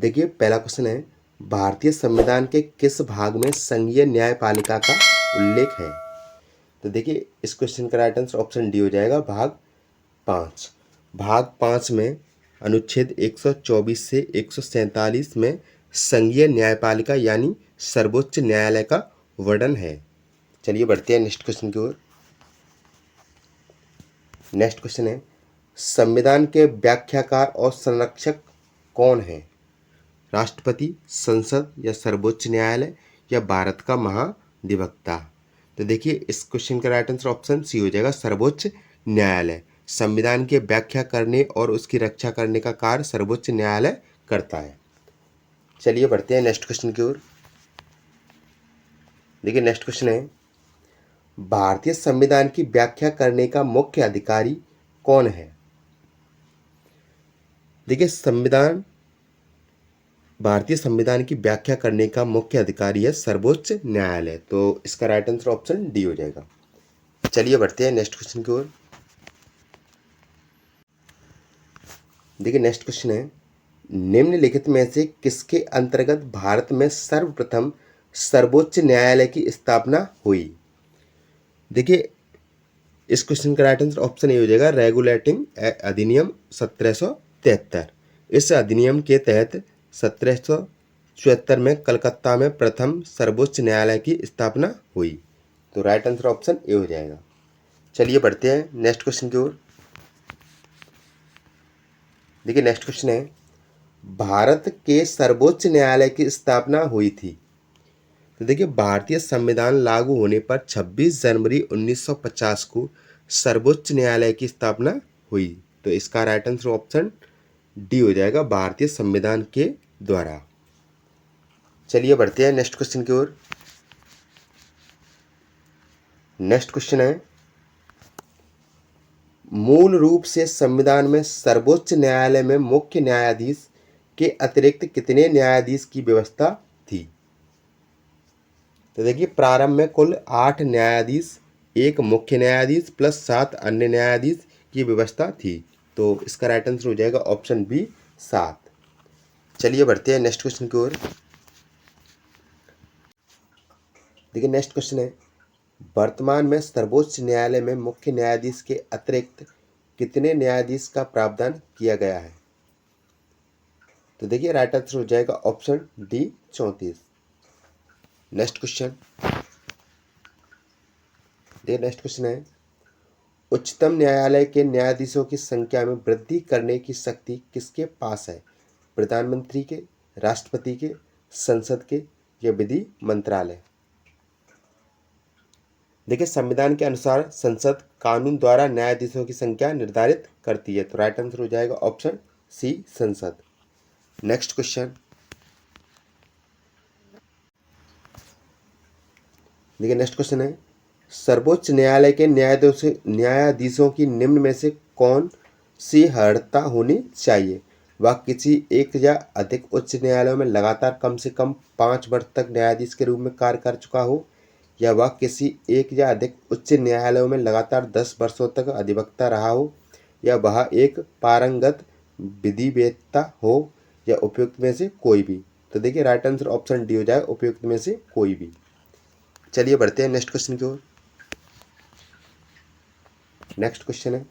देखिए पहला क्वेश्चन है, भारतीय संविधान के किस भाग में संघीय न्यायपालिका का उल्लेख है? तो देखिए इस क्वेश्चन का राइट आंसर ऑप्शन डी हो जाएगा, भाग 5। भाग 5 में अनुच्छेद 124 से 147 में संघीय न्यायपालिका यानी सर्वोच्च न्यायालय का वर्णन है। चलिए बढ़ते हैं नेक्स्ट क्वेश्चन की ओर। नेक्स्ट क्वेश्चन है, संविधान के व्याख्याकार और संरक्षक कौन है? राष्ट्रपति, संसद या सर्वोच्च न्यायालय या भारत का महाधिवक्ता? तो देखिए इस क्वेश्चन का राइट आंसर ऑप्शन सी हो जाएगा, सर्वोच्च न्यायालय। संविधान की व्याख्या करने और उसकी रक्षा करने का कार्य सर्वोच्च न्यायालय करता है। चलिए बढ़ते हैं नेक्स्ट क्वेश्चन की ओर। देखिए नेक्स्ट क्वेश्चन है, भारतीय संविधान की व्याख्या करने का मुख्य अधिकारी कौन है? देखिए भारतीय संविधान की व्याख्या करने का मुख्य अधिकारी है सर्वोच्च न्यायालय। तो इसका राइट आंसर ऑप्शन डी हो जाएगा। चलिए बढ़ते हैं नेक्स्ट क्वेश्चन की ओर। देखिए नेक्स्ट क्वेश्चन है, निम्नलिखित में से किसके अंतर्गत भारत में सर्वप्रथम सर्वोच्च न्यायालय की स्थापना हुई? देखिए इस क्वेश्चन का राइट आंसर ऑप्शन ए हो जाएगा, रेगुलेटिंग अधिनियम 1773। इस अधिनियम के तहत 1774 में कलकत्ता में प्रथम सर्वोच्च न्यायालय की स्थापना हुई। तो राइट आंसर ऑप्शन ए हो जाएगा। चलिए बढ़ते हैं नेक्स्ट क्वेश्चन की ओर। देखिए नेक्स्ट क्वेश्चन है, भारत के सर्वोच्च न्यायालय की स्थापना हुई थी? तो देखिए भारतीय संविधान लागू होने पर 26 जनवरी 1950 को सर्वोच्च न्यायालय की स्थापना हुई। तो इसका राइट आंसर ऑप्शन डी हो जाएगा, भारतीय संविधान के द्वारा। चलिए बढ़ते हैं नेक्स्ट क्वेश्चन की ओर। नेक्स्ट क्वेश्चन है, मूल रूप से संविधान में सर्वोच्च न्यायालय में मुख्य न्यायाधीश के अतिरिक्त कितने न्यायाधीश की व्यवस्था थी? तो देखिए प्रारंभ में कुल 8 न्यायाधीश, एक मुख्य न्यायाधीश प्लस 7 अन्य न्यायाधीश की व्यवस्था थी। तो इसका राइट आंसर हो जाएगा ऑप्शन बी, 7। चलिए बढ़ते हैं नेक्स्ट क्वेश्चन की ओर। देखिए नेक्स्ट क्वेश्चन है, वर्तमान में सर्वोच्च न्यायालय में मुख्य न्यायाधीश के अतिरिक्त कितने न्यायाधीश का प्रावधान किया गया है? तो देखिए राइट आंसर हो जाएगा ऑप्शन डी, 34। नेक्स्ट क्वेश्चन, देखिए नेक्स्ट क्वेश्चन है, उच्चतम न्यायालय के न्यायाधीशों की संख्या में वृद्धि करने की शक्ति किसके पास है? प्रधानमंत्री के, राष्ट्रपति के, संसद के या विधि मंत्रालय? देखिए संविधान के अनुसार संसद कानून द्वारा न्यायाधीशों की संख्या निर्धारित करती है। तो राइट आंसर हो जाएगा ऑप्शन सी, संसद। नेक्स्ट क्वेश्चन, देखिए नेक्स्ट क्वेश्चन है, सर्वोच्च न्यायालय के न्यायाधीशों की निम्न में से कौन सी अर्हता होनी चाहिए? वह किसी एक या अधिक उच्च न्यायालयों में लगातार कम से कम 5 वर्ष तक न्यायाधीश के रूप में कार्य कर चुका हो, या वह किसी एक या अधिक उच्च न्यायालयों में लगातार 10 वर्षों तक अधिवक्ता रहा हो, या वह एक पारंगत विधिवेत्ता हो, या उपयुक्त में से कोई भी? तो देखिए राइट आंसर ऑप्शन डी हो जाए, उपयुक्त में से कोई भी। चलिए बढ़ते हैं नेक्स्ट क्वेश्चन की ओर। नेक्स्ट क्वेश्चन है,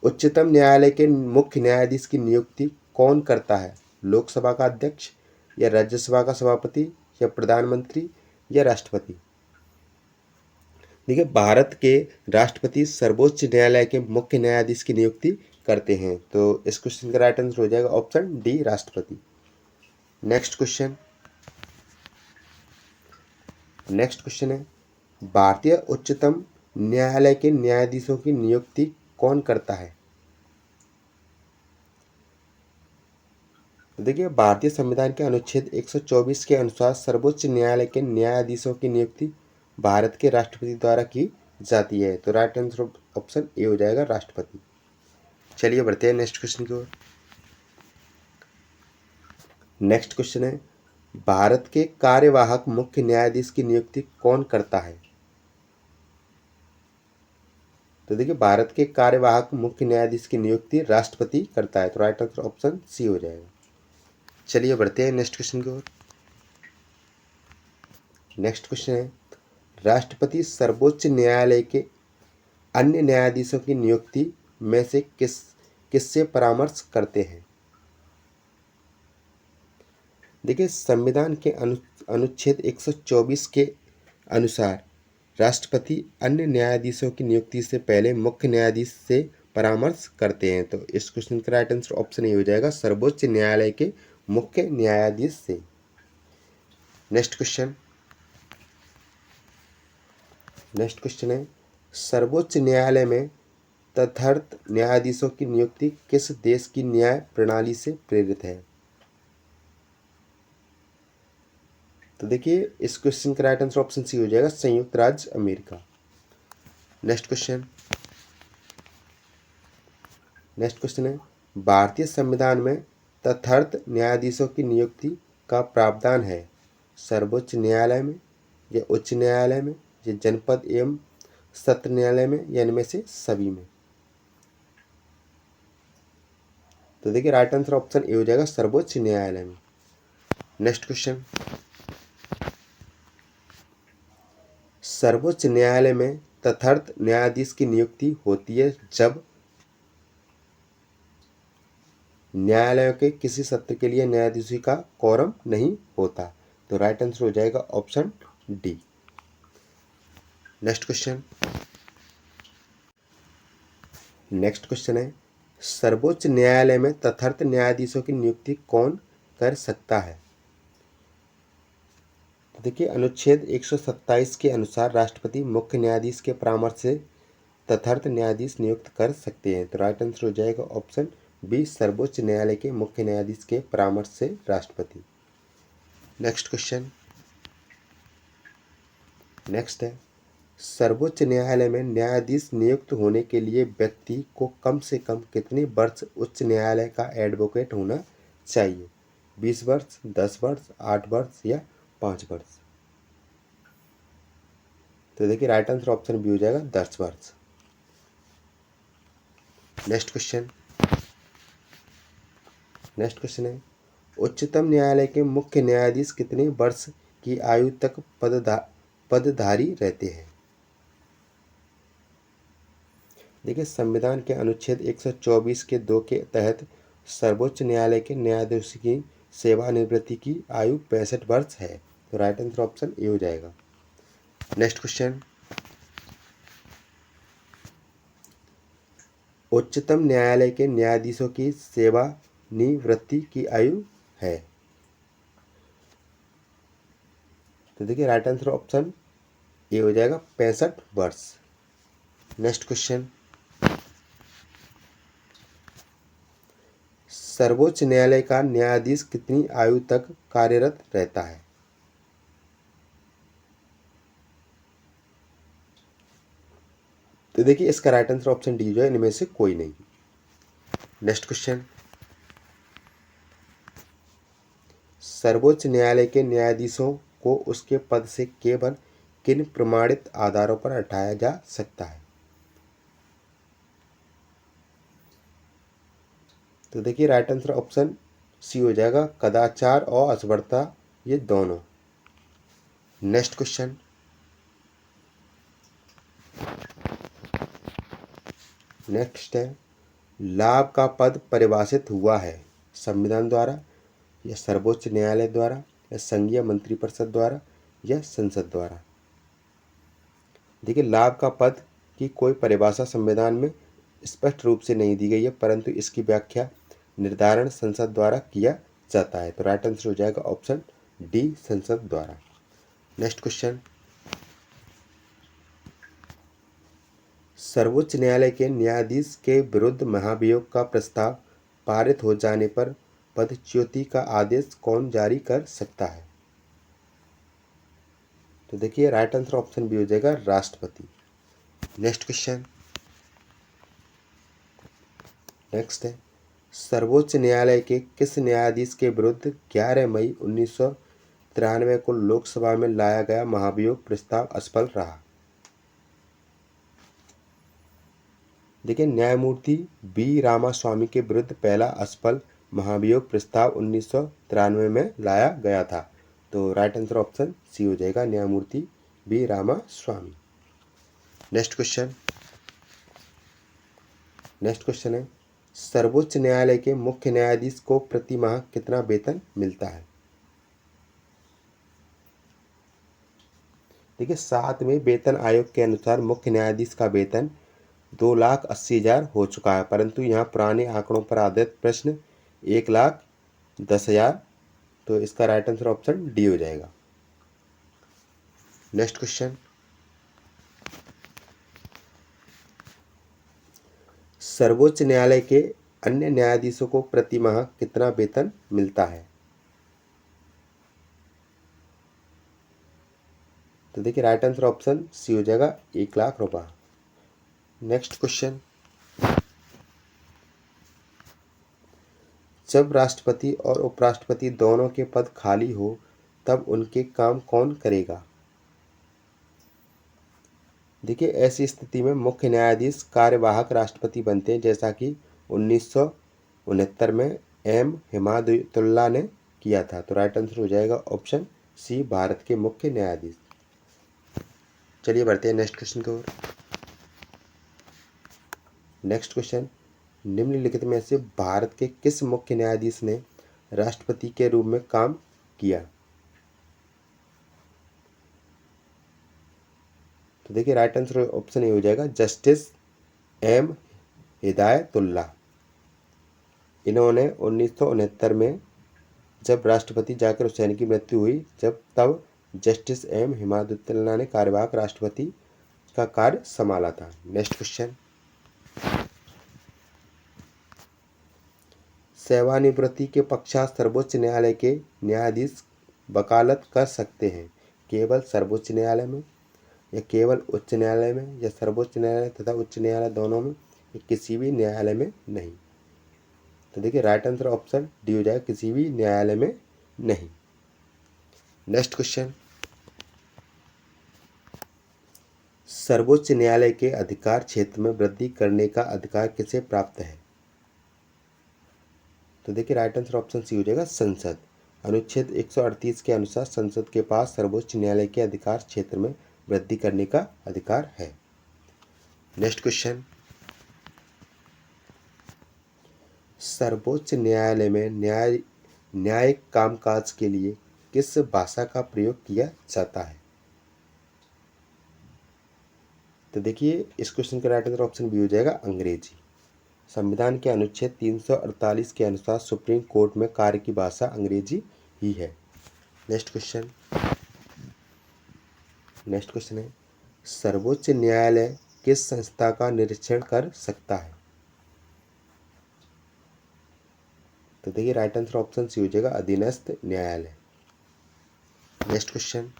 उच्चतम न्यायालय के मुख्य न्यायाधीश की नियुक्ति कौन करता है? लोकसभा का अध्यक्ष, या राज्यसभा का सभापति, या प्रधानमंत्री, या राष्ट्रपति? देखिए भारत के राष्ट्रपति सर्वोच्च न्यायालय के मुख्य न्यायाधीश की नियुक्ति करते हैं। तो इस क्वेश्चन का राइट आंसर हो जाएगा ऑप्शन डी, राष्ट्रपति। नेक्स्ट क्वेश्चन, नेक्स्ट क्वेश्चन है, भारतीय उच्चतम न्यायालय के न्यायाधीशों की नियुक्ति कौन करता है? तो देखिए भारतीय संविधान के अनुच्छेद 124 के अनुसार सर्वोच्च न्यायालय के न्यायाधीशों की नियुक्ति भारत के राष्ट्रपति द्वारा की जाती है। तो राइट आंसर ऑप्शन ए हो जाएगा, राष्ट्रपति। चलिए बढ़ते हैं नेक्स्ट क्वेश्चन की ओर। नेक्स्ट क्वेश्चन है, भारत के कार्यवाहक मुख्य न्यायाधीश की नियुक्ति कौन करता है? तो देखिए भारत के कार्यवाहक मुख्य न्यायाधीश की नियुक्ति राष्ट्रपति करता है। तो राइट आंसर ऑप्शन सी हो जाएगा। चलिए बढ़ते हैं नेक्स्ट क्वेश्चन की ओर। नेक्स्ट क्वेश्चन है, राष्ट्रपति सर्वोच्च न्यायालय के अन्य न्यायाधीशों की नियुक्ति में से किससे परामर्श करते हैं? देखिए, संविधान के अनुच्छेद 124 के अनुसार राष्ट्रपति अन्य न्यायाधीशों की नियुक्ति से पहले मुख्य न्यायाधीश से परामर्श करते हैं। तो इस क्वेश्चन का राइट आंसर ऑप्शन ए हो जाएगा, सर्वोच्च न्यायालय के मुख्य न्यायाधीश से। नेक्स्ट क्वेश्चन है, सर्वोच्च न्यायालय में तदर्थ न्यायाधीशों की नियुक्ति किस देश की न्याय प्रणाली से प्रेरित है? तो देखिए, इस क्वेश्चन का राइट आंसर ऑप्शन सी हो जाएगा, संयुक्त राज्य अमेरिका। नेक्स्ट क्वेश्चन है, भारतीय संविधान में तदर्थ न्यायाधीशों की नियुक्ति का प्रावधान है सर्वोच्च न्यायालय में या उच्च न्यायालय में या जनपद एवं सत्र न्यायालय में या इनमें से सभी में? तो देखिए, राइट आंसर ऑप्शन ए हो जाएगा, सर्वोच्च न्यायालय में। नेक्स्ट क्वेश्चन, सर्वोच्च न्यायालय में तदर्थ न्यायाधीश की नियुक्ति होती है जब न्यायालयों के किसी सत्र के लिए न्यायाधीशों का कोरम नहीं होता। तो राइट आंसर हो जाएगा ऑप्शन डी। नेक्स्ट क्वेश्चन है, सर्वोच्च न्यायालय में तदर्थ न्यायाधीशों की नियुक्ति कौन कर सकता है? तो देखिए, अनुच्छेद 127 के अनुसार राष्ट्रपति मुख्य न्यायाधीश के परामर्श से तदर्थ न्यायाधीश नियुक्त कर सकते हैं। तो राइट आंसर हो जाएगा ऑप्शन बी, सर्वोच्च न्यायालय के मुख्य न्यायाधीश के परामर्श से राष्ट्रपति। नेक्स्ट है, सर्वोच्च न्यायालय में न्यायाधीश नियुक्त होने के लिए व्यक्ति को कम से कम कितने वर्ष उच्च न्यायालय का एडवोकेट होना चाहिए? 20 वर्ष, 10 वर्ष, 8 वर्ष या 5 वर्ष? तो देखिए, राइट आंसर ऑप्शन बी हो जाएगा, 10 वर्ष। नेक्स्ट क्वेश्चन है, उच्चतम न्यायालय के मुख्य न्यायाधीश कितने वर्ष की आयु तक पदधारी रहते हैं? देखिए, संविधान के अनुच्छेद 124 के 2 के तहत सर्वोच्च न्यायालय के न्यायाधीश की सेवानिवृत्ति की आयु 65 वर्ष है। तो राइट आंसर ऑप्शन ए हो जाएगा। नेक्स्ट क्वेश्चन, उच्चतम न्यायालय के न्यायाधीशों की सेवानिवृत्ति की आयु है? तो देखिए, राइट आंसर ऑप्शन ए हो जाएगा, 65 वर्ष। नेक्स्ट क्वेश्चन, सर्वोच्च न्यायालय का न्यायाधीश कितनी आयु तक कार्यरत रहता है? तो देखिए, इसका राइट आंसर ऑप्शन डी जो है, इनमें से कोई नहीं। नेक्स्ट क्वेश्चन, सर्वोच्च न्यायालय के न्यायाधीशों को उसके पद से केवल किन प्रमाणित आधारों पर हटाया जा सकता है? तो देखिए, राइट आंसर ऑप्शन सी हो जाएगा, कदाचार और असफलता, ये दोनों। नेक्स्ट क्वेश्चन, नेक्स्ट है, लाभ का पद परिभाषित हुआ है संविधान द्वारा या सर्वोच्च न्यायालय द्वारा या संघीय मंत्रिपरिषद द्वारा या संसद द्वारा? देखिए, लाभ का पद की कोई परिभाषा संविधान में स्पष्ट रूप से नहीं दी गई है, परंतु इसकी व्याख्या निर्धारण संसद द्वारा किया जाता है। तो राइट आंसर हो जाएगा ऑप्शन डी, संसद द्वारा। नेक्स्ट क्वेश्चन, सर्वोच्च न्यायालय के न्यायाधीश के विरुद्ध महाभियोग का प्रस्ताव पारित हो जाने पर पदच्युति का आदेश कौन जारी कर सकता है? तो देखिए, राइट आंसर ऑप्शन बी हो जाएगा, राष्ट्रपति। नेक्स्ट क्वेश्चन, नेक्स्ट है, सर्वोच्च न्यायालय के किस न्यायाधीश के विरुद्ध 11 मई 1993 को लोकसभा में लाया गया महाभियोग प्रस्ताव असफल रहा? देखिए, न्यायमूर्ति बी रामास्वामी के विरुद्ध पहला असफल महाभियोग प्रस्ताव 1993 में लाया गया था? तो राइट आंसर ऑप्शन सी हो जाएगा, न्यायमूर्ति बी रामास्वामी। नेक्स्ट क्वेश्चन है, सर्वोच्च न्यायालय के मुख्य न्यायाधीश को प्रति माह कितना वेतन मिलता है? देखिए, 7वें वेतन आयोग के अनुसार मुख्य न्यायाधीश का वेतन 2,80,000 हो चुका है, परंतु यहाँ पुराने आंकड़ों पर आधारित प्रश्न 1,10,000, तो इसका राइट आंसर ऑप्शन डी हो जाएगा। नेक्स्ट क्वेश्चन, सर्वोच्च न्यायालय के अन्य न्यायाधीशों को प्रति माह कितना वेतन मिलता है? तो देखिए, राइट आंसर ऑप्शन सी हो जाएगा, 1,00,000 रुपये। नेक्स्ट क्वेश्चन, जब राष्ट्रपति और उपराष्ट्रपति दोनों के पद खाली हो तब उनके काम कौन करेगा? देखिए, ऐसी स्थिति में मुख्य न्यायाधीश कार्यवाहक राष्ट्रपति बनते हैं, जैसा कि 1969 में एम हिमायतुल्लाह ने किया था। तो राइट आंसर हो जाएगा ऑप्शन सी, भारत के मुख्य न्यायाधीश। चलिए बढ़ते हैं नेक्स्ट क्वेश्चन की ओर। नेक्स्ट क्वेश्चन, निम्नलिखित में से भारत के किस मुख्य न्यायाधीश ने राष्ट्रपति के रूप में काम किया? तो देखिए, राइट आंसर ऑप्शन ए हो जाएगा, जस्टिस एम हिदायतुल्लाह। इन्होंने 1969 में जब राष्ट्रपति जाकिर हुसैन की मृत्यु हुई, तब जस्टिस एम हिमायतुल्लाह ने कार्यवाहक राष्ट्रपति का कार्य संभाला था। नेक्स्ट क्वेश्चन, सेवानिवृत्ति के पश्चात सर्वोच्च न्यायालय के न्यायाधीश वकालत कर सकते हैं केवल सर्वोच्च न्यायालय में, या केवल उच्च न्यायालय में, या सर्वोच्च न्यायालय तथा उच्च न्यायालय दोनों में, या किसी भी न्यायालय में नहीं? तो देखिए, राइट आंसर ऑप्शन डी हो जाएगा, किसी भी न्यायालय में नहीं। नेक्स्ट क्वेश्चन, सर्वोच्च न्यायालय के अधिकार क्षेत्र में वृद्धि करने का अधिकार किसे प्राप्त है? तो देखिए, राइट आंसर ऑप्शन सी हो जाएगा, संसद। अनुच्छेद 138 के अनुसार संसद के पास सर्वोच्च न्यायालय के अधिकार क्षेत्र में वृद्धि करने का अधिकार है। नेक्स्ट क्वेश्चन, सर्वोच्च न्यायालय में न्यायिक कामकाज के लिए किस भाषा का प्रयोग किया जाता है? तो देखिए, इस क्वेश्चन का राइट आंसर ऑप्शन बी हो जाएगा, अंग्रेजी। संविधान के अनुच्छेद 348 के अनुसार सुप्रीम कोर्ट में कार्य की भाषा अंग्रेजी ही है। नेक्स्ट क्वेश्चन है, सर्वोच्च न्यायालय किस संस्था का निरीक्षण कर सकता है? तो देखिए, राइट आंसर ऑप्शन सी हो जाएगा, अधीनस्थ न्यायालय। नेक्स्ट क्वेश्चन,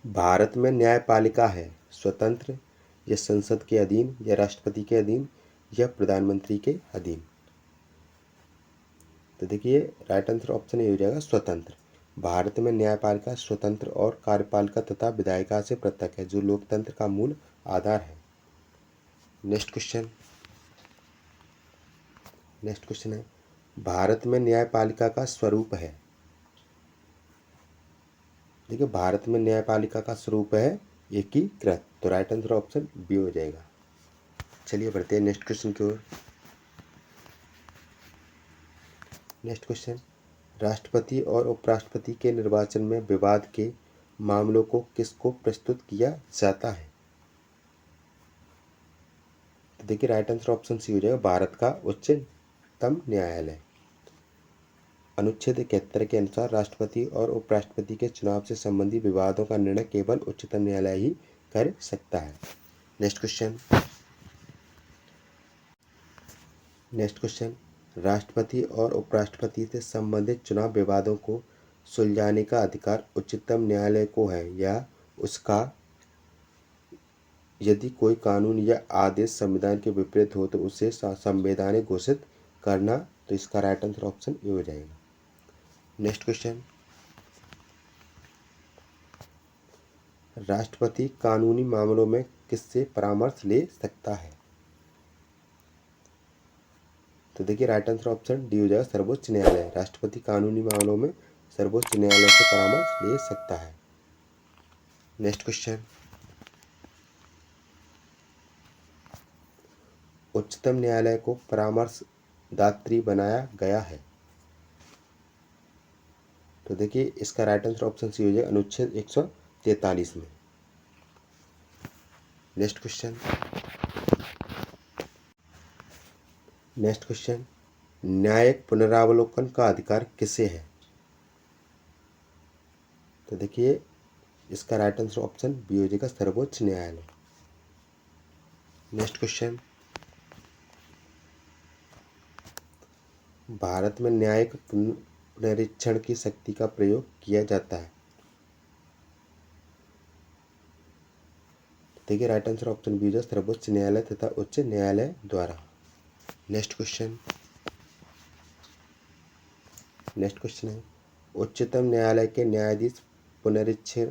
भारत में न्यायपालिका है स्वतंत्र, या संसद के अधीन, या राष्ट्रपति के अधीन, या प्रधानमंत्री के अधीन? तो देखिए, राइट आंसर ऑप्शन ए हो जाएगा, स्वतंत्र। भारत में न्यायपालिका स्वतंत्र और कार्यपालिका तथा विधायिका से पृथक है, जो लोकतंत्र का मूल आधार है। नेक्स्ट क्वेश्चन है, भारत में न्यायपालिका का स्वरूप है? देखिए, भारत में न्यायपालिका का स्वरूप है एकीकृत। तो राइट आंसर ऑप्शन बी हो जाएगा। चलिए बढ़ते हैं नेक्स्ट क्वेश्चन की ओर। नेक्स्ट क्वेश्चन, राष्ट्रपति और उपराष्ट्रपति के निर्वाचन में विवाद के मामलों को किसको प्रस्तुत किया जाता है? तो देखिए, राइट आंसर ऑप्शन सी हो जाएगा, भारत का उच्चतम न्यायालय। अनुच्छेद 71 के अनुसार राष्ट्रपति और उपराष्ट्रपति के चुनाव से संबंधित विवादों का निर्णय केवल उच्चतम न्यायालय ही कर सकता है। नेक्स्ट क्वेश्चन, राष्ट्रपति और उपराष्ट्रपति से संबंधित चुनाव विवादों को सुलझाने का अधिकार उच्चतम न्यायालय को है, या उसका यदि कोई कानून या आदेश संविधान के विपरीत हो तो उसे संवैधानिक घोषित करना? तो इसका राइट आंसर ऑप्शन ए हो जाएगा। नेक्स्ट क्वेश्चन, राष्ट्रपति कानूनी मामलों में किससे परामर्श ले सकता है? तो देखिए राइट आंसर ऑप्शन डी हो जाएगा, सर्वोच्च न्यायालय। राष्ट्रपति कानूनी मामलों में सर्वोच्च न्यायालय से परामर्श ले सकता है। नेक्स्ट क्वेश्चन, उच्चतम न्यायालय को परामर्शदात्री बनाया गया है। तो देखिए इसका राइट आंसर ऑप्शन सी हो जाएगा, अनुच्छेद 143 में। नेक्स्ट क्वेश्चन, न्यायिक पुनरावलोकन का अधिकार किसे है? तो देखिए इसका राइट आंसर ऑप्शन बी हो जाएगा, सर्वोच्च न्यायालय। नेक्स्ट क्वेश्चन, भारत में न्यायिक पुनरीक्षण की शक्ति का प्रयोग किया जाता है। देखिए राइट आंसर ऑप्शन बी हो जाएगा, सर्वोच्च न्यायालय तथा उच्च न्यायालय द्वारा। नेक्स्ट क्वेश्चन है, उच्चतम न्यायालय के न्यायाधीश पुनरीक्षण